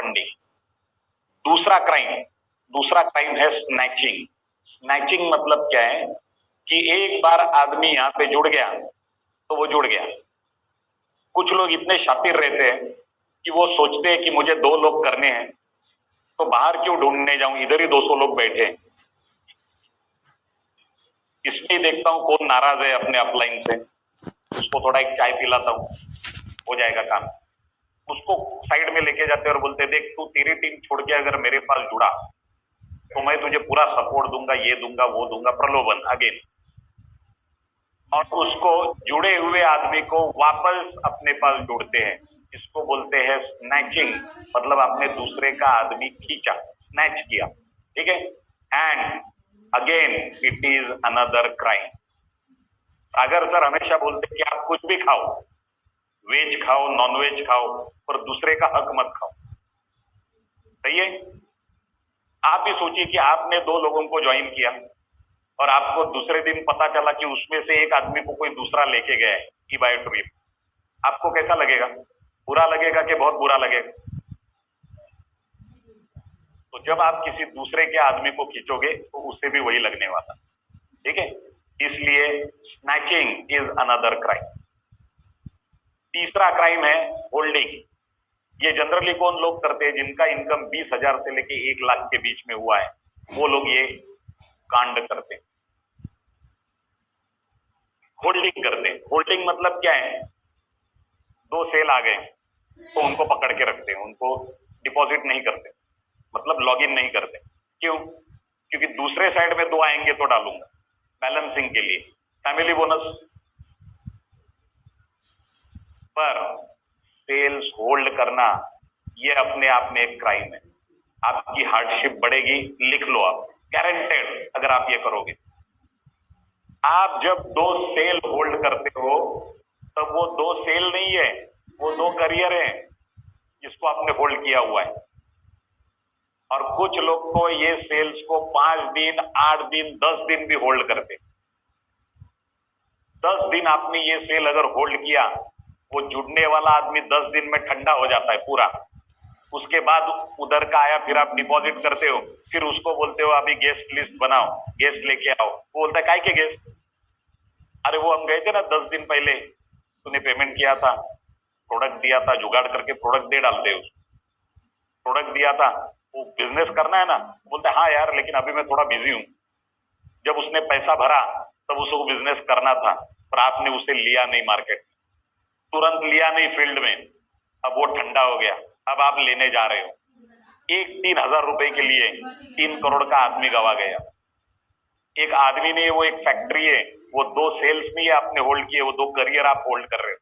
Funding. दूसरा crime है snatching. Snatching मतलब क्या है कि एक बार आदमी यहां पे जुड़ गया तो वो जुड़ गया। कुछ लोग इतने शातिर रहते हैं कि वो सोचते हैं कि मुझे 2 लोग करने हैं तो बाहर क्यों ढूंढने जाऊं, इधर ही 200 लोग बैठे हैं। इसमें देखता हूं कौन नाराज है अपने अपलाइन से, उसको थोड़ा एक चाय पिलाता हूं, हो जाएगा काम। उसको साइड में लेके जाते और बोलते देख तू तेरी टीम छोड़ के अगर मेरे पास जुड़ा तो मैं तुझे पूरा सपोर्ट दूंगा, ये दूंगा वो दूंगा, प्रलोभन अगेन। और उसको जुड़े हुए आदमी को वापस अपने पास जोड़ते हैं। इसको बोलते हैं स्नैचिंग, मतलब आपने दूसरे का आदमी खींचा, स्नैच किया, ठीक है। And again it is another crime. Sagar sir हमेशा बोलते कि आप कुछ भी खाओ, वेज खाओ नॉन वेज खाओ, पर दूसरे का हक मत खाओ। सही है। आप ही सोचिए कि आपने 2 लोगों को ज्वाइन किया और आपको दूसरे दिन पता चला कि उसमें से एक आदमी को कोई दूसरा लेके गया है ई बाय ट्रिप, आपको कैसा लगेगा? बुरा लगेगा कि बहुत बुरा लगेगा? तो जब आप किसी दूसरे के आदमी को खींचोगे तो उसे भी वही लगने वाला, ठीक है। इसलिए स्नैचिंग इज अनदर क्राइम। तीसरा क्राइम है होल्डिंग। ये जनरली कौन लोग करते हैं? जिनका इनकम 20,000 से लेके 1 लाख के बीच में हुआ है, वो लोग ये कांड करते हैं, होल्डिंग करते हैं। होल्डिंग मतलब क्या है? 2 सेल आ गए तो उनको पकड़ के रखते हैं, उनको डिपॉजिट नहीं करते, मतलब लॉगिन नहीं करते। क्यों? क्योंकि दूसरे साइड में 2 आएंगे तो डालूंगा, बैलेंसिंग के लिए, फैमिली बोनस। पर सेल्स होल्ड करना ये अपने आप में एक क्राइम है। आपकी हार्डशिप बढ़ेगी, लिख लो आप, गारंटेड। अगर आप ये करोगे, आप जब 2 सेल होल्ड करते हो तब वो 2 सेल नहीं है, वो 2 करियर है जिसको आपने होल्ड किया हुआ है। और कुछ लोग तो ये सेल्स को 5 दिन 8 दिन 10 दिन भी होल्ड करते। 10 दिन आपने ये सेल अगर होल्ड किया, वो जुड़ने वाला आदमी 10 दिन में ठंडा हो जाता है पूरा। उसके बाद उधर का आया, फिर आप डिपॉजिट करते हो, फिर उसको बोलते हो अभी गेस्ट लिस्ट बनाओ, गेस्ट लेके आओ। वो बोलता है काय के गेस्ट? अरे वो हम गए थे ना 10 दिन पहले, तूने पेमेंट किया था, प्रोडक्ट दिया था, जुगाड़ करके प्रोडक्ट दे डालते हो, प्रोडक्ट दिया था, वो बिजनेस करना है ना। बोलते हाँ यार लेकिन अभी मैं थोड़ा बिजी हूं। जब उसने पैसा भरा तब उसको बिजनेस करना था, पर आपने उसे लिया नहीं मार्केट, तुरंत लिया नहीं फील्ड में, अब वो ठंडा हो गया, अब आप लेने जा रहे हो। एक 3,000 रुपए के लिए 3 करोड़ का आदमी गवा गया। एक आदमी नहीं, वो एक फैक्ट्री है, वो 2 सेल्स नहीं है आपने होल्ड किए, वो 2 करियर आप होल्ड कर रहे हो,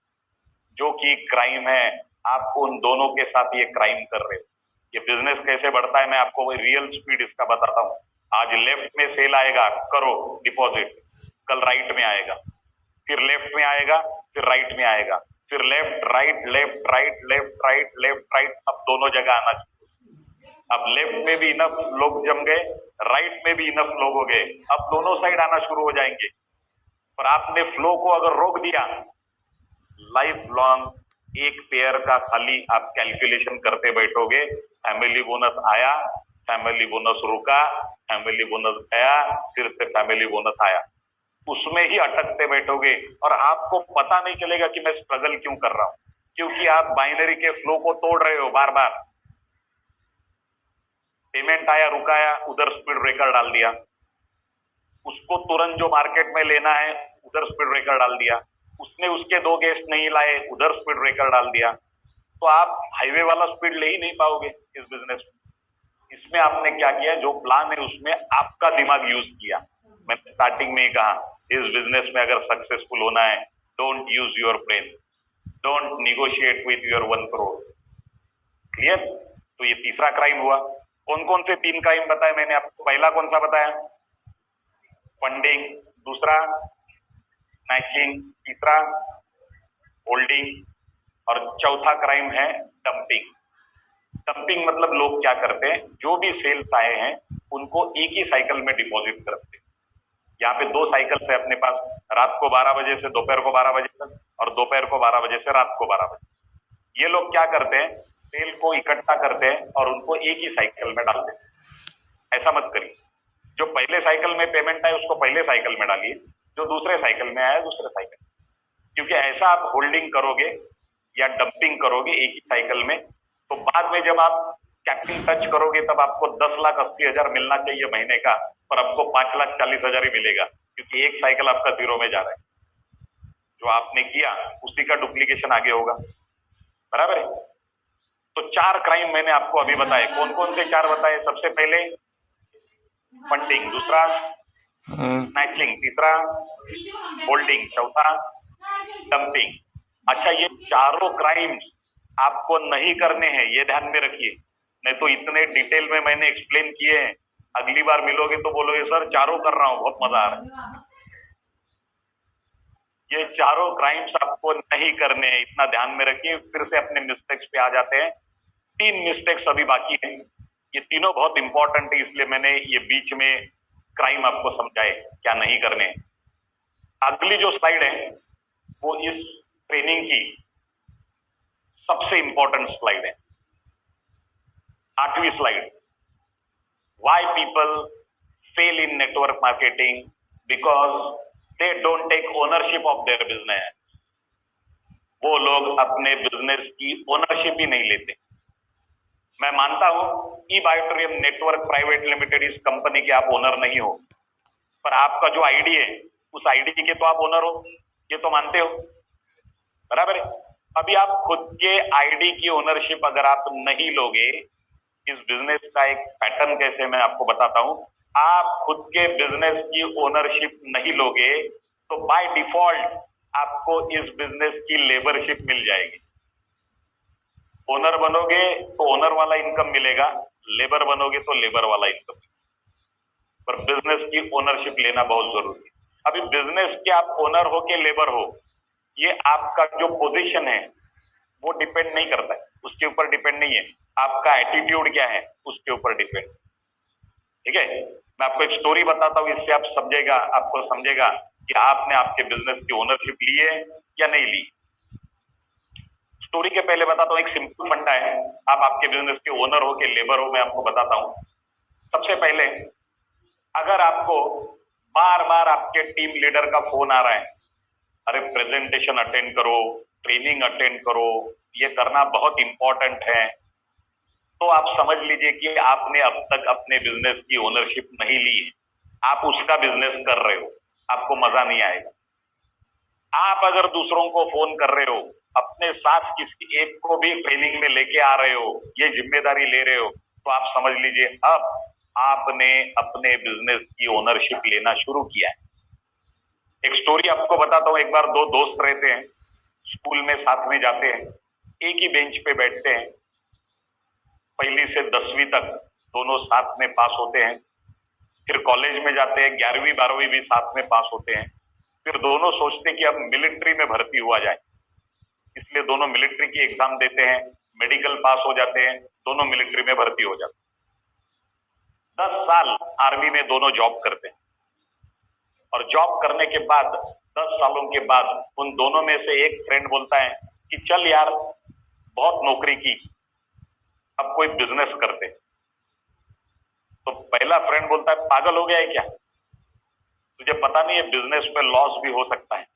जो कि क्राइम है। आप उन दोनों के साथ ये क्राइम कर रहे हो। ये बिजनेस कैसे बढ़ता है मैं आपको रियल स्पीड इसका बताता हूं। आज लेफ्ट में सेल आएगा, करो डिपॉजिट, कल राइट में आएगा, फिर लेफ्ट में आएगा, फिर राइट में आएगा, फिर left right left right left right left right, अब दोनों जगह आना चाहिए। अब लेफ्ट में भी इनफ लोग जम गए, राइट में भी इनफ लोग हो गए, अब दोनों साइड आना शुरू हो जाएंगे। पर आपने फ्लो को अगर रोक दिया, लाइफ लॉन्ग एक पेयर का खाली आप कैलकुलेशन करते बैठोगे। फैमिली बोनस आया, फैमिली बोनस रुका, फैमिली बोनस गया, फिर से फैमिली बोनस आया, उसमें ही अटकते बैठोगे और आपको पता नहीं चलेगा कि मैं स्ट्रगल क्यों कर रहा हूं, क्योंकि आप बाइनरी के फ्लो को तोड़ रहे हो। बार बार पेमेंट आया, रुकाया, उधर स्पीड ब्रेकर डाल दिया, उसको तुरंत जो मार्केट में लेना है उधर स्पीड ब्रेकर डाल दिया, उसने उसके 2 गेस्ट नहीं लाए, उधर स्पीड ब्रेकर डाल दिया। तो आप हाईवे वाला स्पीड ले ही नहीं पाओगे इस बिजनेस में। इसमें आपने क्या किया? जो प्लान है उसमें आपका दिमाग यूज किया। मैंने स्टार्टिंग में ही कहा, इस बिजनेस में अगर सक्सेसफुल होना है, don't use your brain, don't negotiate with your 1 crore. Clear? तो ये तीसरा क्राइम हुआ। कौन कौन से 3 क्राइम बताए मैंने आपको? पहला कौन सा बताया? फंडिंग, दूसरा स्नैचिंग, तीसरा होल्डिंग, और चौथा क्राइम है डंपिंग। डंपिंग मतलब लोग क्या करते हैं, जो भी सेल्स आए हैं उनको एक ही साइकिल में डिपॉजिट करते हैं। यहाँ पे 2 साइकिल है अपने पास, रात को 12 बजे से दोपहर को 12 बजे तक, और दोपहर को 12 बजे से रात को 12 बजे। ये लोग क्या करते हैं, तेल को इकट्ठा करते हैं और उनको एक ही साइकिल में डालते हैं। ऐसा मत करिए। जो पहले साइकिल में पेमेंट आए उसको पहले साइकिल में डालिए, जो दूसरे साइकिल में आया दूसरे साइकिल, क्योंकि ऐसा आप होल्डिंग करोगे या डंपिंग करोगे एक ही साइकिल में, तो बाद में जब आप कैपिटल टच करोगे तब आपको 10,80,000 मिलना चाहिए महीने का, पर आपको 5,40,000 ही मिलेगा, क्योंकि एक साइकिल आपका जीरो में जा रहा है। जो आपने किया उसी का डुप्लीकेशन आगे होगा, बराबर है। तो 4 क्राइम मैंने आपको अभी बताए। कौन कौन से 4 बताए? सबसे पहले फंडिंग, दूसरा स्नैचिंग, तीसरा होल्डिंग, चौथा डंपिंग। अच्छा, ये चारों क्राइम्स आपको नहीं करने हैं, ये ध्यान में रखिए, नहीं तो इतने डिटेल में मैंने एक्सप्लेन किए हैं, अगली बार मिलोगे तो बोलोगे सर चारों कर रहा हूं, बहुत मजा आ रहा है। ये चारों क्राइम्स आपको नहीं करने हैं, इतना ध्यान में रखिए। फिर से अपने मिस्टेक्स पे आ जाते हैं। 3 मिस्टेक्स अभी बाकी हैं, ये तीनों बहुत इंपॉर्टेंट है, इसलिए मैंने ये बीच में क्राइम आपको समझाए क्या नहीं करने। अगली जो स्लाइड है वो इस ट्रेनिंग की सबसे इंपॉर्टेंट स्लाइड है, 8वीं slide. Why people fail in network marketing, because they don't take ownership of their business. वो लोग अपने बिजनेस की ओनरशिप ही नहीं लेते। मैं मानता हूं ई बायोटेरियम नेटवर्क प्राइवेट लिमिटेड इस कंपनी के आप ओनर नहीं हो, पर आपका जो आईडी है उस आईडी के तो आप ओनर हो, ये तो मानते हो, बराबर है। अभी आप खुद के आईडी की ओनरशिप अगर आप नहीं लोगे, इस बिजनेस का एक पैटर्न कैसे मैं आपको बताता हूं। आप खुद के बिजनेस की ओनरशिप नहीं लोगे तो बाय डिफॉल्ट आपको इस बिजनेस की लेबरशिप मिल जाएगी। ओनर बनोगे तो ओनर वाला इनकम मिलेगा, लेबर बनोगे तो लेबर वाला इनकम, पर बिजनेस की ओनरशिप लेना बहुत जरूरी है। अभी बिजनेस के आप ओनर हो के लेबर हो, ये आपका जो पोजीशन है वो डिपेंड नहीं करता है, उसके ऊपर डिपेंड नहीं है। आपका एटीट्यूड क्या है उसके ऊपर डिपेंड, ठीक है। मैं आपको एक स्टोरी बताता हूं, इससे आप समझेगा, आपको समझेगा कि आपने आपके बिजनेस की ओनरशिप ली है या नहीं ली। स्टोरी के पहले बताता हूं, एक सिंपल फंडा है, आप आपके बिजनेस के ओनर हो के लेबर हो, मैं आपको बताता हूं। सबसे पहले अगर आपको बार बार आपके टीम लीडर का फोन आ रहा है, अरे प्रेजेंटेशन अटेंड करो, ट्रेनिंग अटेंड करो, ये करना बहुत इंपॉर्टेंट है, तो आप समझ लीजिए कि आपने अब तक अपने बिजनेस की ओनरशिप नहीं ली है, आप उसका बिजनेस कर रहे हो, आपको मजा नहीं आएगा। आप अगर दूसरों को फोन कर रहे हो, अपने साथ किसी एक को भी ट्रेनिंग में लेके आ रहे हो, ये जिम्मेदारी ले रहे हो, तो आप समझ लीजिए अब आपने अपने बिजनेस की ओनरशिप लेना शुरू किया है। एक स्टोरी आपको बताता हूं। एक बार 2 दोस्त रहते हैं, स्कूल में साथ में जाते हैं, एक ही बेंच पे बैठते हैं, 1ली से 10वीं तक दोनों साथ में पास होते हैं। फिर कॉलेज में जाते हैं, 11वीं 12वीं भी साथ में पास होते हैं। फिर दोनों सोचते हैं कि अब मिलिट्री में भर्ती हुआ जाए, इसलिए दोनों मिलिट्री की एग्जाम देते हैं, मेडिकल पास हो जाते हैं, दोनों मिलिट्री में भर्ती हो जाते हैं। 10 साल आर्मी में दोनों जॉब करते हैं, और जॉब करने के बाद 10 सालों के बाद उन दोनों में से एक फ्रेंड बोलता है कि चल यार बहुत नौकरी की, अब कोई बिजनेस करते। तो पहला फ्रेंड बोलता है पागल हो गया है क्या, तुझे पता नहीं है बिजनेस में लॉस भी हो सकता है,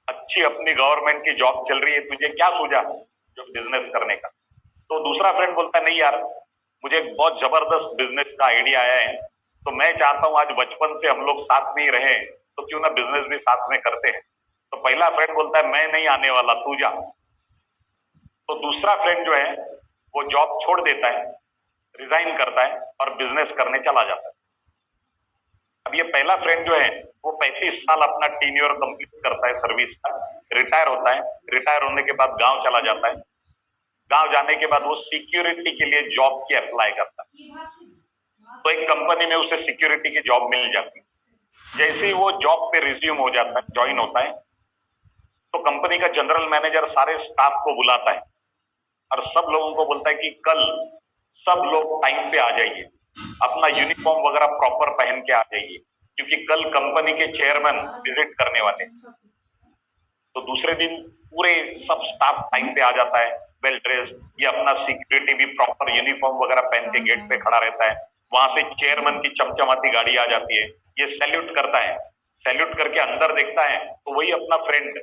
अच्छी अपनी गवर्नमेंट की जॉब चल रही है, तुझे क्या सूझा जो बिजनेस करने का। तो दूसरा फ्रेंड बोलता है नहीं यार, मुझे एक बहुत जबरदस्त बिजनेस का आइडिया आया है, तो मैं चाहता हूं आज बचपन से हम लोग साथ में ही रहे, तो क्यों ना बिजनेस भी साथ में करते हैं। तो पहला फ्रेंड बोलता है मैं नहीं आने वाला, तू जा। तो दूसरा फ्रेंड जो है वो जॉब छोड़ देता है, रिजाइन करता है और बिजनेस करने चला जाता है। अब ये पहला फ्रेंड जो है वो 35 साल अपना टीन्योर कंप्लीट करता है सर्विस का, रिटायर होता है। रिटायर होने के बाद गांव चला जाता है। गांव जाने के बाद वो सिक्योरिटी के लिए जॉब की अप्लाई करता है, तो एक कंपनी में उसे सिक्योरिटी की जॉब मिल जाती है। जैसे ही वो जॉब पे रिज्यूम हो जाता है, ज्वाइन होता है, तो कंपनी का जनरल मैनेजर सारे स्टाफ को बुलाता है और सब लोगों को बोलता है कि कल सब लोग टाइम पे आ जाइए, अपना यूनिफॉर्म वगैरह प्रॉपर पहन के आ जाइए, क्योंकि कल कंपनी के चेयरमैन विजिट करने वाले। तो दूसरे दिन पूरे सब स्टाफ टाइम पे आ जाता है, वेल ड्रेस, ये अपना सिक्योरिटी भी प्रॉपर यूनिफॉर्म वगैरह पहन के गेट पे खड़ा रहता है। वहां से चेयरमैन की चमचमाती गाड़ी आ जाती है, ये सैल्यूट करता है, सैल्यूट करके अंदर देखता है तो वही अपना फ्रेंड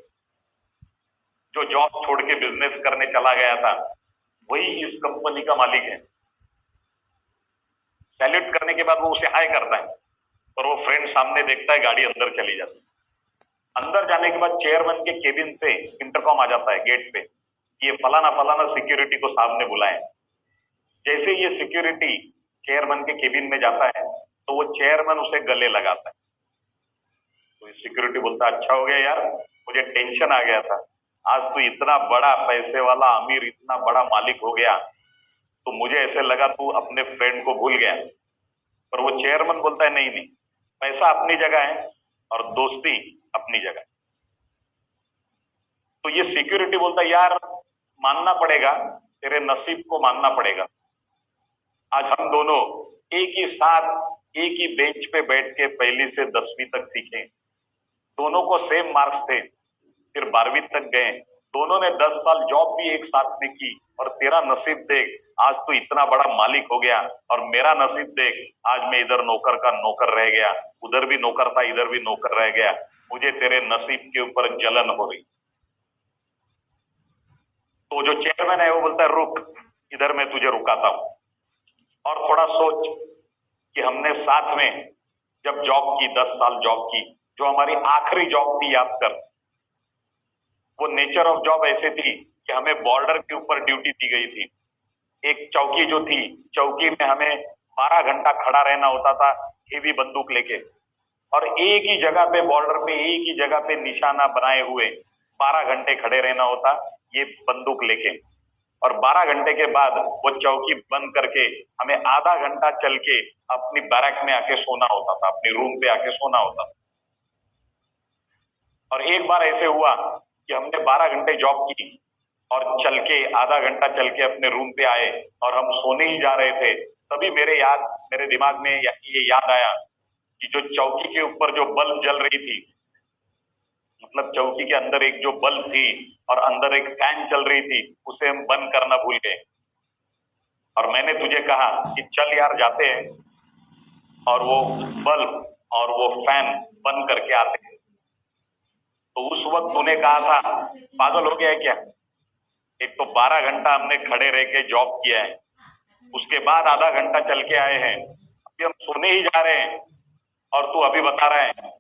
जो जॉब छोड़ के बिजनेस करने चला गया था, वही इस कंपनी का मालिक है। सैल्यूट करने के बाद वो उसे हाय करता है और वो फ्रेंड सामने देखता है, गाड़ी अंदर चली जाती है। अंदर जाने के बाद चेयरमैन के केबिन से इंटरकॉम आ जाता है गेट पे, ये फलाना फलाना सिक्योरिटी को सामने बुलाए। जैसे ये सिक्योरिटी चेयरमैन के केबिन में जाता है तो वो चेयरमैन उसे गले लगाता है। तो सिक्योरिटी बोलता है, अच्छा हो गया यार, मुझे टेंशन आ गया था, आज तू इतना बड़ा पैसे वाला अमीर, इतना बड़ा मालिक हो गया, तो मुझे ऐसे लगा तू अपने फ्रेंड को भूल गया। पर वो चेयरमैन बोलता है, नहीं नहीं, पैसा अपनी जगह है और दोस्ती अपनी जगह है। तो ये सिक्योरिटी बोलता है, यार मानना पड़ेगा, तेरे नसीब को मानना पड़ेगा, आज हम दोनों एक ही साथ एक ही बेंच पे बैठ के पहली से 10वीं तक सीखे, दोनों को सेम मार्क्स थे, फिर 12वीं तक गए, दोनों ने 10 साल जॉब भी एक साथ में की, और तेरा नसीब देख, आज तू इतना बड़ा मालिक हो गया, और मेरा नसीब देख, आज मैं इधर नौकर का नौकर रह गया, उधर भी नौकर था, इधर भी नौकर रह गया, मुझे तेरे नसीब के ऊपर जलन हो रही। तो जो चेयरमैन है वो बोलता है, रुक, इधर मैं तुझे रुकाता हूं, और थोड़ा सोच कि हमने साथ में जब जॉब की, 10 साल जॉब की, जो हमारी आखिरी जॉब थी, याद कर, वो नेचर ऑफ जॉब ऐसे थी कि हमें बॉर्डर के ऊपर ड्यूटी दी गई थी। एक चौकी जो थी, चौकी में हमें 12 घंटा खड़ा रहना होता था, हेवी बंदूक लेके, और एक ही जगह पे, बॉर्डर पे एक ही जगह पे निशाना बनाए हुए 12 घंटे खड़े रहना होता, ये बंदूक लेके। और 12 घंटे के बाद वो चौकी बंद करके हमें आधा घंटा चल के अपनी बैरक में आके सोना होता था, अपने रूम पे आके सोना होता था। और एक बार ऐसे हुआ कि हमने 12 घंटे जॉब की और चल के आधा घंटा चल के अपने रूम पे आए और हम सोने ही जा रहे थे, तभी मेरे दिमाग में ये याद आया कि जो चौकी के ऊपर जो बल्ब जल रही थी, मतलब चौकी के अंदर एक जो बल्ब थी और अंदर एक फैन चल रही थी, उसे हम बंद करना भूल गए। और मैंने तुझे कहा कि चल यार जाते हैं और वो बल्ब और वो फैन बंद करके आते हैं। तो उस वक्त तूने कहा था, पागल हो गया है क्या? एक तो 12 घंटा हमने खड़े रह के जॉब किया है, उसके बाद आधा घंटा चल के आए हैं, अभी हम सोने ही जा रहे हैं, और तू अभी बता रहा है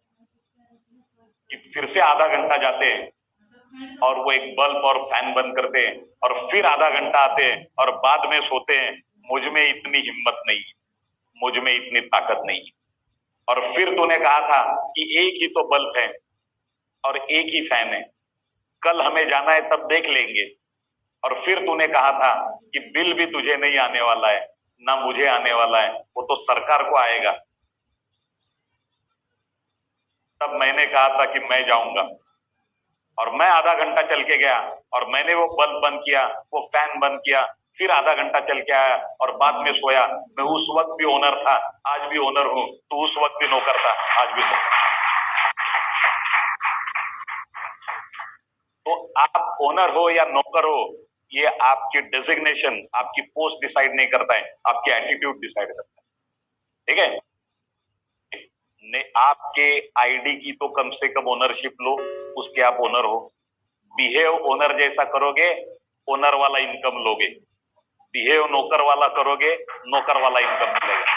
कि फिर से आधा घंटा जाते हैं और वो एक बल्ब और फैन बंद करते हैं और फिर आधा घंटा आते हैं और बाद में सोते हैं। मुझ में इतनी हिम्मत नहीं है, मुझ में इतनी ताकत नहीं है। और फिर तूने कहा था कि एक ही तो बल्ब है और एक ही फैन है, कल हमें जाना है तब देख लेंगे। और फिर तूने कहा था कि बिल भी तुझे नहीं आने वाला है, ना मुझे आने वाला है, वो तो सरकार को आएगा। तब मैंने कहा था कि मैं जाऊंगा, और मैं आधा घंटा चल के गया और मैंने वो बल्ब बंद किया, वो फैन बंद किया, फिर आधा घंटा चल के आया और बाद में सोया। मैं उस वक्त भी ओनर था, आज भी ओनर हूं, तो उस वक्त भी नौकर था, आज भी नौकर। तो आप ओनर हो या नौकर हो, ये आपकी डेजिग्नेशन, आपकी पोस्ट डिसाइड नहीं करता है, आपकी एटीट्यूड डिसाइड करता है। ठीक है, आपके आईडी की तो कम से कम ओनरशिप लो, उसके आप ओनर हो। बिहेव ओनर जैसा करोगे, ओनर वाला इनकम लोगे। बिहेव नौकर वाला करोगे, नौकर वाला इनकम मिलेगा।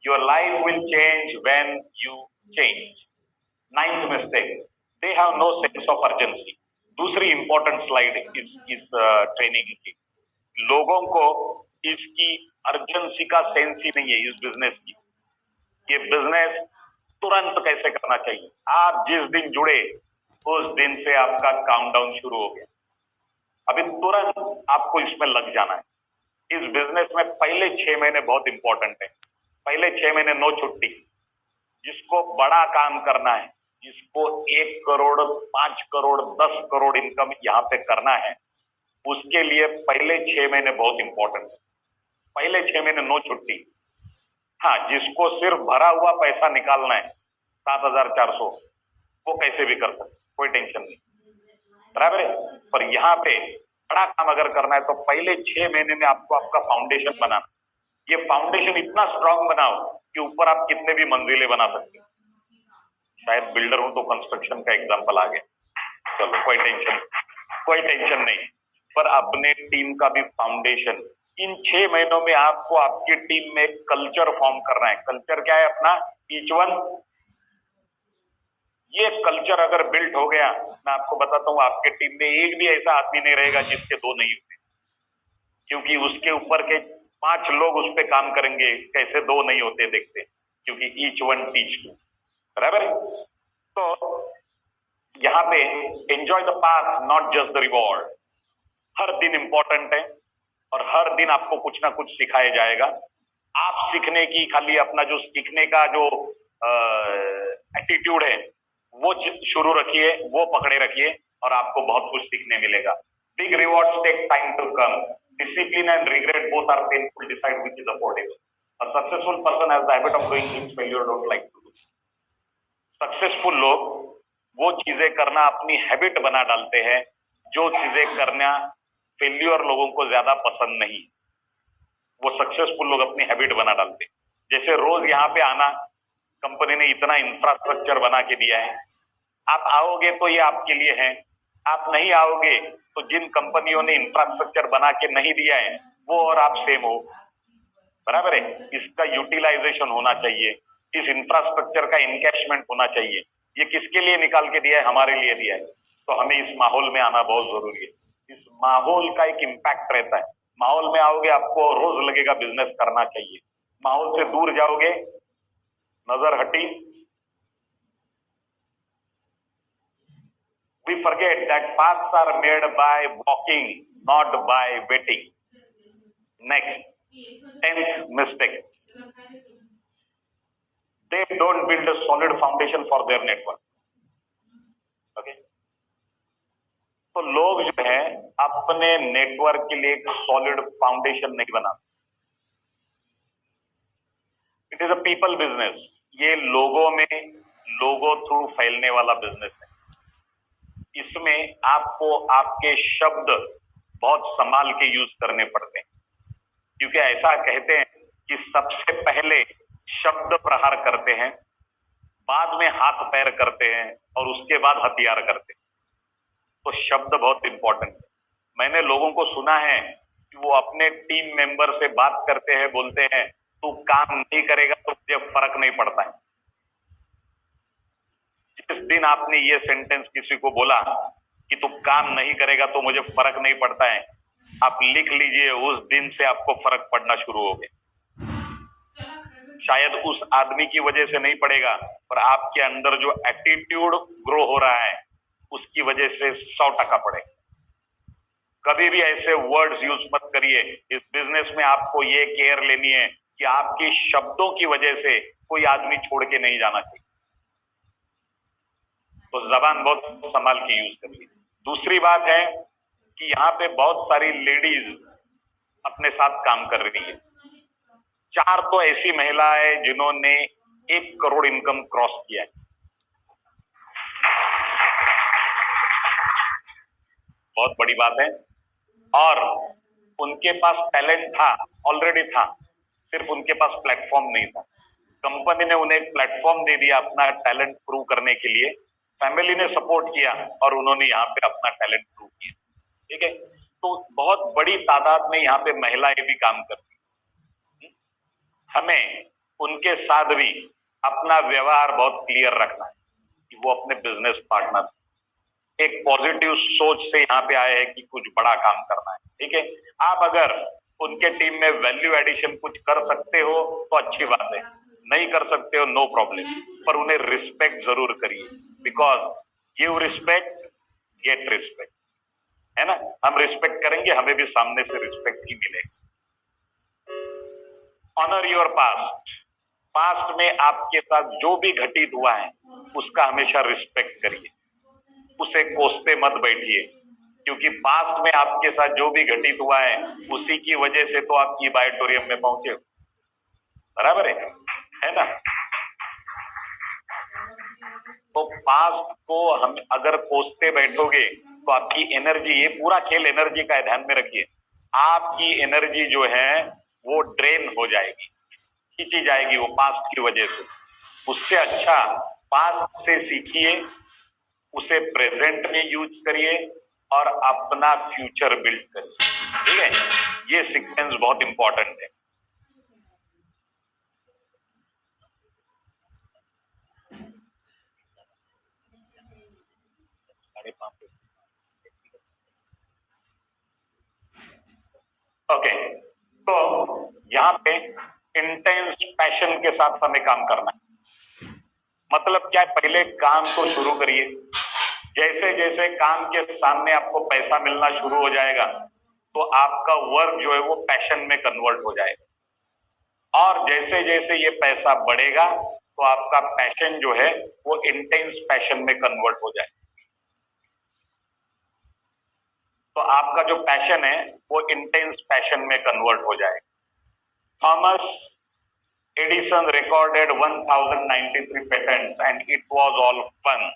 Your life will change when you change. Ninth mistake, they have no sense of urgency. दूसरी इंपॉर्टेंट स्लाइड इस ट्रेनिंग की, लोगों को इसकी अर्जेंसी का सेंस ही नहीं है इस बिजनेस की। ये बिजनेस तुरंत कैसे करना चाहिए, आप जिस दिन जुड़े उस दिन से आपका काउंटडाउन शुरू हो गया, अभी तुरंत आपको इसमें लग जाना है। इस बिजनेस में पहले 6 महीने बहुत इंपॉर्टेंट है। पहले 6 महीने नो छुट्टी। जिसको बड़ा काम करना है, जिसको 1 करोड़, 5 करोड़, 10 करोड़ इनकम यहाँ पे करना है, उसके लिए पहले 6 महीने बहुत इंपॉर्टेंट है। पहले 6 महीने नो छुट्टी। हाँ, जिसको सिर्फ भरा हुआ पैसा निकालना है 7,400, वो कैसे भी कर सकते, कोई टेंशन नहीं। बराबर है। पर यहाँ पे बड़ा काम अगर करना है तो पहले 6 महीने में आपको आपका फाउंडेशन बनाना। ये फाउंडेशन इतना स्ट्रांग बनाओ कि ऊपर आप कितने भी मंजिले बना सकते हो। शायद बिल्डर हूं तो कंस्ट्रक्शन का एग्जांपल आ गया, चलो कोई टेंशन नहीं। पर अपने टीम का भी फाउंडेशन, इन 6 महीनों में आपको आपकी टीम में कल्चर फॉर्म करना है। कल्चर क्या है अपना? Each one. ये कल्चर अगर बिल्ट हो गया, मैं आपको बताता हूं आपके टीम में एक भी ऐसा आदमी नहीं रहेगा जिसके 2 नहीं होते, क्योंकि उसके ऊपर के 5 लोग उस पर काम करेंगे कैसे 2 नहीं होते देखते, क्योंकि ईच वन टीच टू। बराबर। तो यहाँ पे enjoy the path not just the reward. हर दिन इंपॉर्टेंट है और हर दिन आपको कुछ ना कुछ सिखाया जाएगा। आप सीखने की खाली अपना जो सीखने का जो एटीट्यूड है वो शुरू रखिए, वो पकड़े रखिए और आपको बहुत कुछ सीखने मिलेगा। Big rewards take time to come. Discipline and regret both are painful, decide which is affordable. A successful person has the habit of doing things failure don't like to do. Successful लोग वो चीजें करना अपनी habit बना डालते हैं जो चीजें करना फेल्यूर लोगों को ज्यादा पसंद नहीं। वो सक्सेसफुल लोग अपनी हैबिट बना डालते हैं। जैसे रोज यहाँ पे आना, कंपनी ने इतना इंफ्रास्ट्रक्चर बना के दिया है, आप आओगे तो ये आपके लिए है, आप नहीं आओगे तो जिन कंपनियों ने इंफ्रास्ट्रक्चर बना के नहीं दिया है वो और आप सेम हो। बराबर है। इसका यूटिलाइजेशन होना चाहिए, इस इंफ्रास्ट्रक्चर का इनकैशमेंट होना चाहिए। ये किसके लिए निकाल के दिया है? हमारे लिए दिया है। तो हमें इस माहौल में आना बहुत जरूरी है। इस माहौल का एक इम्पैक्ट रहता है। माहौल में आओगे आपको रोज लगेगा बिजनेस करना चाहिए। माहौल से दूर जाओगे, नजर हटी। We forget that paths are made by walking, not by waiting. Next, 10th mistake. They don't build a solid foundation for their network. Okay? तो लोग जो है अपने नेटवर्क के लिए एक सॉलिड फाउंडेशन नहीं बनाते। It is a people business. ये लोगों में, लोगों थ्रू फैलने वाला बिजनेस है। इसमें आपको आपके शब्द बहुत संभाल के यूज करने पड़ते हैं, क्योंकि ऐसा कहते हैं कि सबसे पहले शब्द प्रहार करते हैं, बाद में हाथ पैर करते हैं और उसके बाद हथियार करते हैं। तो शब्द बहुत इंपॉर्टेंट है। मैंने लोगों को सुना है कि वो अपने टीम मेंबर से बात करते हैं, बोलते हैं तू काम नहीं करेगा तो मुझे फर्क नहीं पड़ता है। जिस दिन आपने ये सेंटेंस किसी को बोला कि तू काम नहीं करेगा तो मुझे फर्क नहीं पड़ता है, आप लिख लीजिए, उस दिन से आपको फर्क पड़ना शुरू हो गया। शायद उस आदमी की वजह से नहीं पड़ेगा, पर आपके अंदर जो एटीट्यूड ग्रो हो रहा है उसकी वजह से 100% पड़ेगा। कभी भी ऐसे वर्ड्स यूज मत करिए। इस बिजनेस में आपको ये केयर लेनी है कि आपकी शब्दों की वजह से कोई आदमी छोड़ के नहीं जाना चाहिए। तो जबान बहुत संभाल के यूज करिए। दूसरी बात है कि यहाँ पे बहुत सारी लेडीज अपने साथ काम कर रही है। 4 तो ऐसी महिला है जिन्होंने 1 करोड़ इनकम क्रॉस किया है। बहुत बड़ी बात है। और उनके पास टैलेंट था, ऑलरेडी था, सिर्फ उनके पास प्लेटफॉर्म नहीं था। कंपनी ने उन्हें एक प्लेटफॉर्म दे दिया अपना टैलेंट प्रूव करने के लिए। फैमिली ने सपोर्ट किया और उन्होंने यहाँ पे अपना टैलेंट प्रूव किया। ठीक है। तो बहुत बड़ी तादाद में यहाँ पे महिलाएं भी काम करती हैं। हमें उनके साथ भी अपना व्यवहार बहुत क्लियर रखना है कि वो अपने बिजनेस पार्टनर एक पॉजिटिव सोच से यहाँ पे आए हैं कि कुछ बड़ा काम करना है। ठीक है। आप अगर उनके टीम में वैल्यू एडिशन कुछ कर सकते हो तो अच्छी बात है, नहीं कर सकते हो नो प्रॉब्लम, पर उन्हें रिस्पेक्ट जरूर करिए। Because give respect get respect, है ना। हम रिस्पेक्ट करेंगे, हमें भी सामने से रिस्पेक्ट ही मिलेगी। Honour your past. पास्ट में आपके साथ जो भी घटित हुआ है उसका हमेशा रिस्पेक्ट करिए, उसे कोसते मत बैठिए, क्योंकि पास्ट में आपके साथ जो भी घटित हुआ है उसी की वजह से तो आप ईबायोटोरियम में पहुंचे हो। बराबर है ना। तो पास्ट को हम अगर कोसते बैठोगे तो आपकी एनर्जी, ये पूरा खेल एनर्जी का है, ध्यान में रखिए। आपकी एनर्जी जो है वो ड्रेन हो जाएगी, खींची जाएगी वो पास्ट की वजह से। उससे अच्छा पास्ट से सीखिए, उसे प्रेजेंट में यूज करिए और अपना फ्यूचर बिल्ड करिए। ठीक है, ये सीक्वेंस बहुत इंपॉर्टेंट है। ओके, तो यहाँ पे इंटेंस पैशन के साथ हमें काम करना है। मतलब क्या, पहले काम को शुरू करिए। जैसे जैसे काम के सामने आपको पैसा मिलना शुरू हो जाएगा तो आपका वर्क जो है वो पैशन में कन्वर्ट हो जाएगा, और जैसे जैसे ये पैसा बढ़ेगा तो आपका पैशन जो है वो इंटेंस पैशन में कन्वर्ट हो जाएगा। तो आपका जो पैशन है वो इंटेंस पैशन में कन्वर्ट हो जाएगा। Thomas Edison recorded 1093 patents and it was all fun.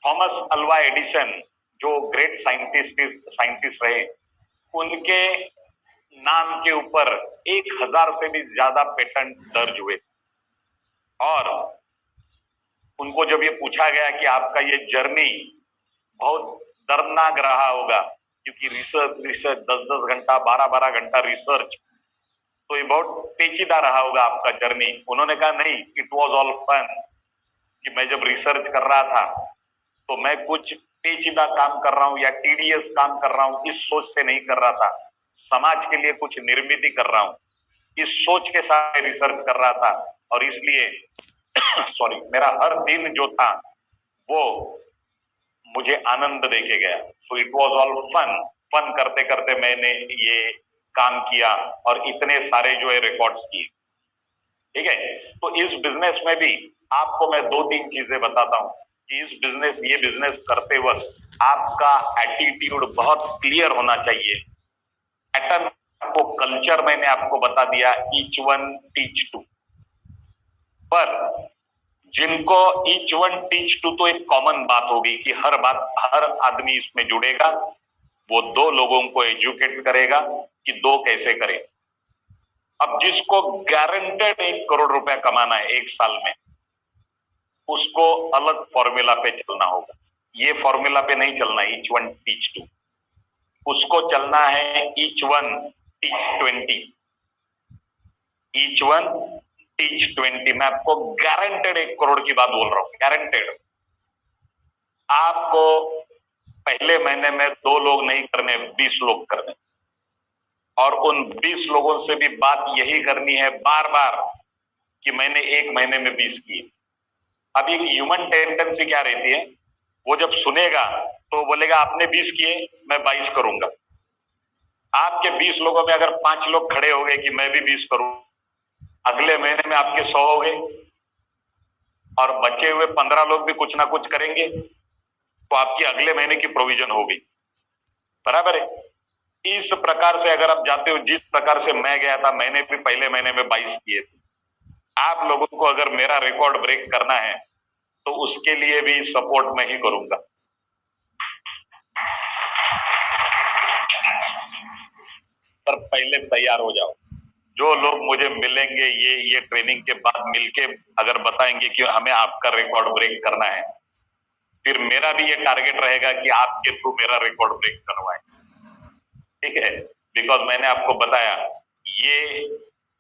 Thomas Alva Edison जो ग्रेट साइंटिस्ट रहे, उनके नाम के ऊपर 1000 से भी ज्यादा पेटेंट दर्ज हुए। और उनको जब ये पूछा गया कि आपका ये जर्नी बहुत दर्दनाक रहा होगा, क्योंकि रिसर्च 10-10 घंटा 12-12 घंटा रिसर्च, तो ये बहुत पेचीदा रहा होगा आपका जर्नी। उन्होंने कहा नहीं, इट वाज ऑल फन। कि मैं जब रिसर्च कर रहा था तो मैं कुछ पेचीदा काम कर रहा हूं या टीडीएस काम कर रहा हूं, इस सोच से नहीं कर रहा था। समाज के लिए कुछ निर्मित कर रहा हूं, इस सोच के साथ रिसर्च कर रहा था। और इसलिए सॉरी, मेरा हर दिन जो था वो मुझे आनंद देके गया। So it was all fun. Fun करते करते मैंने ये काम किया और इतने सारे जो है रिकॉर्ड्स किए। ठीक है, तो इस बिजनेस में भी आपको मैं 2-3 चीजें बताता हूं कि इस बिजनेस, ये बिजनेस करते वक्त आपका एटीट्यूड बहुत क्लियर होना चाहिए। पैटर्न आपको, कल्चर मैंने आपको बता दिया, ईच वन टीच टू। पर जिनको ईच वन टीच टू, तो एक कॉमन बात होगी कि हर आदमी इसमें जुड़ेगा, वो 2 लोगों को एजुकेट करेगा कि 2 कैसे करें। अब जिसको गारंटेड 1 करोड़ रुपया कमाना है 1 साल में, उसको अलग फॉर्मूला पे चलना होगा। ये फॉर्मूला पे नहीं चलना है ईच वन टीच टू, उसको चलना है each one teach 20। Each one teach 20। मैं आपको गारंटेड 1 करोड़ की बात बोल रहा हूं, गारंटेड। आपको पहले महीने में 2 लोग नहीं करने, 20 लोग करने, और उन 20 लोगों से भी बात यही करनी है बार बार कि मैंने 1 महीने में 20 किए। अब ये ह्यूमन टेंडेंसी क्या रहती है, वो जब सुनेगा तो बोलेगा आपने 20 किए, मैं 22 करूंगा। आपके 20 लोगों में अगर 5 लोग खड़े हो गए कि मैं भी 20 करूं, अगले महीने में आपके 100 हो गए, और बचे हुए 15 लोग भी कुछ ना कुछ करेंगे, तो आपकी अगले महीने की प्रोविजन हो गई। बराबर है। इस प्रकार से अगर आप जाते हो, जिस प्रकार से मैं गया था, मैंने भी पहले महीने में 22 किए थे। आप लोगों को अगर मेरा रिकॉर्ड ब्रेक करना है तो उसके लिए भी सपोर्ट मैं ही करूंगा। पर पहले तैयार हो जाओ। जो लोग मुझे मिलेंगे ये ट्रेनिंग के बाद मिलके अगर बताएंगे कि हमें आपका रिकॉर्ड ब्रेक करना है, फिर मेरा भी ये टारगेट रहेगा कि आपके थ्रू मेरा रिकॉर्ड ब्रेक करवाएं। ठीक है, बिकॉज मैंने आपको बताया ये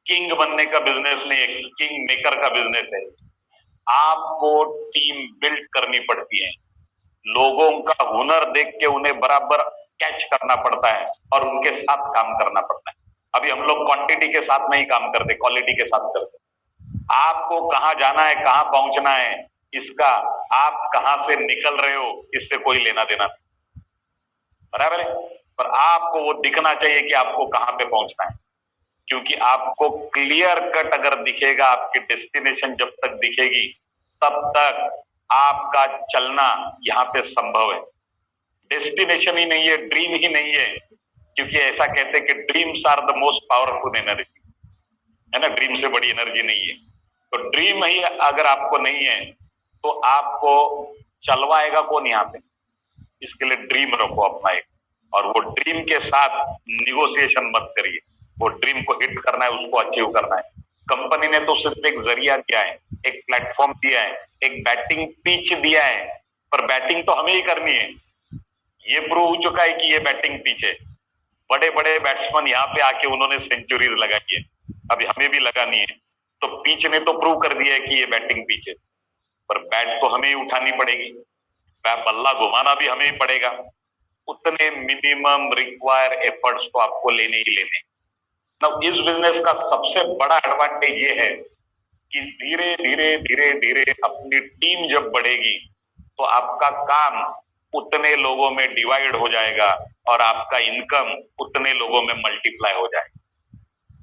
किंग बनने का बिजनेस नहीं है, किंग मेकर का बिजनेस है। आपको टीम बिल्ड करनी पड़ती है, लोगों का हुनर देख के उन्हें बराबर कैच करना पड़ता है और उनके साथ काम करना पड़ता है। अभी हम लोग क्वांटिटी के साथ नहीं काम करते, क्वालिटी के साथ करते। आपको कहां जाना है, कहां पहुंचना है, इसका आप कहां से निकल रहे हो इससे कोई लेना देना नहीं। बराबर है। पर आपको वो दिखना चाहिए कि आपको कहां पे पहुंचना है, क्योंकि आपको क्लियर कट अगर दिखेगा, आपकी डेस्टिनेशन जब तक दिखेगी तब तक आपका चलना यहाँ पे संभव है। डेस्टिनेशन ही नहीं है, ड्रीम ही नहीं है, क्योंकि ऐसा कहते हैं कि dreams are the most powerful energy, है ना। ड्रीम से बड़ी एनर्जी नहीं है। तो ड्रीम ही अगर आपको नहीं है तो आपको चलवाएगा कौन यहाँ पे। इसके लिए ड्रीम रखो अपना एक, और वो ड्रीम के साथ निगोशिएशन मत करिए। वो ड्रीम को हिट करना है, उसको अचीव करना है। कंपनी ने तो सिर्फ एक जरिया दिया है, एक प्लेटफॉर्म दिया है, एक बैटिंग पिच दिया है, पर बैटिंग तो हमें ही करनी है। ये प्रूव हो चुका है कि ये बैटिंग पिच है। बड़े बड़े बैट्समैन यहाँ पे आके उन्होंने सेंचुरी लगाई है, अभी हमें भी लगानी है। तो पिच ने तो प्रूव कर दिया है कि ये बैटिंग पिच है, पर बैट तो हमें ही उठानी पड़ेगी, बल्ला घुमाना भी हमें ही पड़ेगा। उतने मिनिमम रिक्वायर एफर्ट्स तो आपको लेने ही लेने। अब इस बिजनेस का सबसे बड़ा एडवांटेज ये है कि धीरे धीरे धीरे धीरे अपनी टीम जब बढ़ेगी तो आपका काम उतने लोगों में डिवाइड हो जाएगा और आपका इनकम उतने लोगों में मल्टीप्लाई हो जाएगा।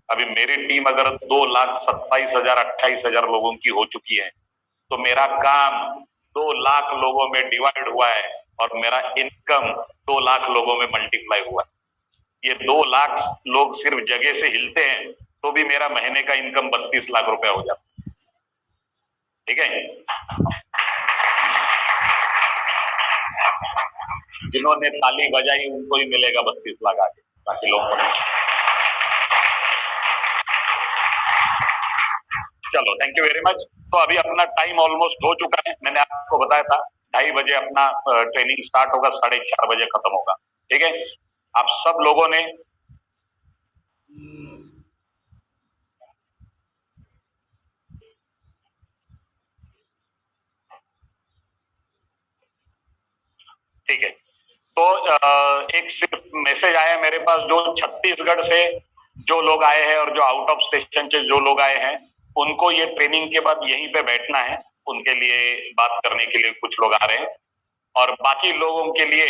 अभी मेरी टीम अगर 2,27,000 28,000 लोगों की हो चुकी है तो मेरा काम 2 लाख लोगों में डिवाइड हुआ है और मेरा इनकम 2 लाख लोगों में मल्टीप्लाई हुआ है। ये 2 लाख लोग सिर्फ जगह से हिलते हैं तो भी मेरा महीने का इनकम 32 लाख रुपया हो जाता है। ठीक है, जिन्होंने ताली बजाई उनको ही मिलेगा 32 लाख आगे, बाकी लोग को नहीं। चलो, थैंक यू वेरी मच। तो अभी अपना टाइम ऑलमोस्ट हो चुका है। मैंने आपको बताया था 2:30 बजे अपना ट्रेनिंग स्टार्ट होगा, 4:30 बजे खत्म होगा। ठीक है, आप सब लोगों ने ठीक है, तो एक सिर्फ मैसेज आया मेरे पास, जो छत्तीसगढ़ से जो लोग आए हैं और जो आउट ऑफ स्टेशन से जो लोग आए हैं उनको ये ट्रेनिंग के बाद यहीं पे बैठना है। उनके लिए बात करने के लिए कुछ लोग आ रहे हैं और बाकी लोगों के लिए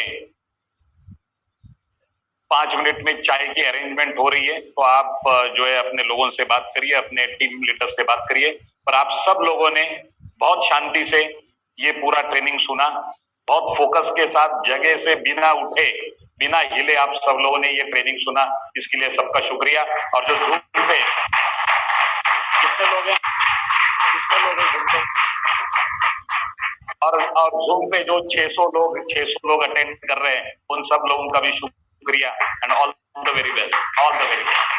5 मिनट में चाय की अरेंजमेंट हो रही है। तो आप जो है अपने लोगों से बात करिए, अपने टीम लीडर से बात करिए। पर आप सब लोगों ने बहुत शांति से ये पूरा ट्रेनिंग सुना, बहुत फोकस के साथ, जगह से बिना उठे बिना हिले आप सब लोगों ने ये ट्रेनिंग सुना, इसके लिए सबका शुक्रिया। और जो जूम पे कितने लोग हैं, जूम पे, और जूम पे जो 600 लोग अटेंड कर रहे हैं उन सब लोगों का भी शुक्रिया। And all the very best, all the very best.